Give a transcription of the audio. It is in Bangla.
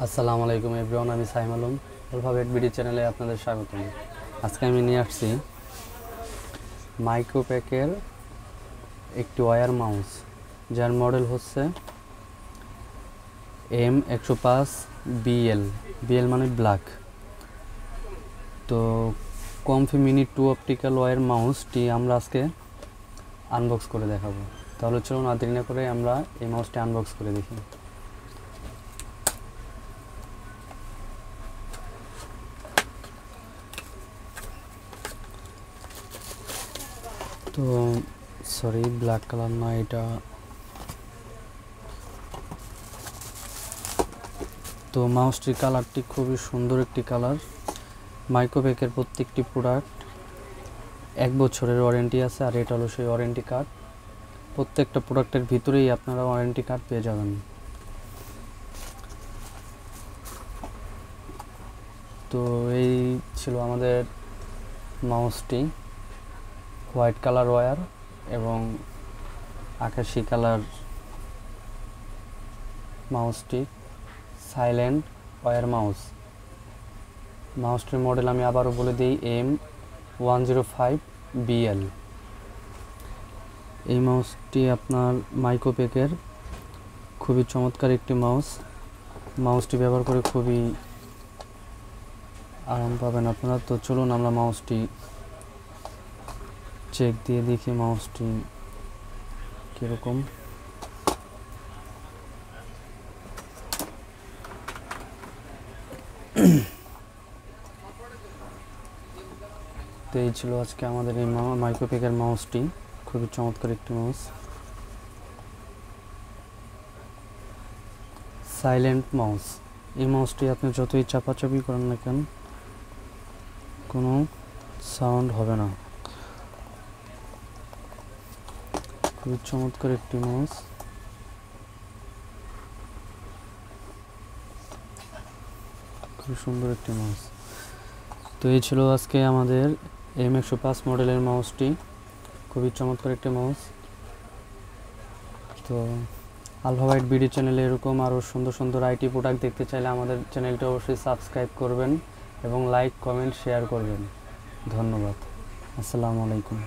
আসসালামু আলাইকুম এভরিওয়ান, আমি সাইম আলম, অ্যালফাবেট বিডি চ্যানেলে আপনাদের স্বাগতম। আজকে আমি নিয়ে আসছি মাইক্রোপ্যাকের একটি ওয়্যার মাউস, যার মডেল হচ্ছে M105 BL। বিএল মানে ব্ল্যাক। তো কমফি মিনি 2 অপটিক্যাল ওয়্যার মাউসটি আমরা আজকে আনবক্স করে দেখাবো। তাহলে চলুন আর দেরি না করে আমরা এই মাউসটি আনবক্স করে দেখি। তো সরি, ব্ল্যাক কালার না এটা। তো মাউসটির কালারটি খুবই সুন্দর একটি কালার। মাইক্রোপ্যাকের প্রত্যেকটি প্রোডাক্ট 1 বছরের ওয়ারেন্টি আছে, আর এটা হলো সেই ওয়ারেন্টি কার্ড। প্রত্যেকটা প্রোডাক্টের ভিতরেই আপনারা ওয়ারেন্টি কার্ড পেয়ে যাবেন। তো এই ছিল আমাদের মাউসটি, হোয়াইট কালার ওয়্যার এবং আকাশি কালার মাউসটি, সাইলেন্ট ওয়্যার মাউস। মাউসটির মডেল আমি আবারও বলে দিই, M105 BL। এই মাউসটি আপনার মাইক্রোপ্যাকের খুবই চমৎকার একটি মাউস। মাউসটি ব্যবহার করে খুবই আরাম পাবেন আপনারা। তো চলুন আমরা মাউসটি চেক দিয়ে দেখি মাউসটি কীরকম। তো এই ছিল আজকে আমাদের এই মাইক্রোপ্যাকের মাউসটি, খুবই চমৎকার একটি মাউস, সাইলেন্ট মাউস। এই মাউসটি আপনি যতই চাপাচাপি করেন না কেন কোনো সাউন্ড হবে না। খুবই চমৎকার একটি মাউস। খুব সুন্দর একটি মাউস। তো এই ছিল আজকে আমাদের M105 মডেলের মাউসটি, খুবই চমৎকার একটি মাউস। তো আলফাবেট বিডি চ্যানেলে এরকম আরও সুন্দর সুন্দর আইটি প্রোডাক্ট দেখতে চাইলে আমাদের চ্যানেলটি অবশ্যই সাবস্ক্রাইব করবেন এবং লাইক, কমেন্ট, শেয়ার করবেন। ধন্যবাদ। আসসালামু আলাইকুম।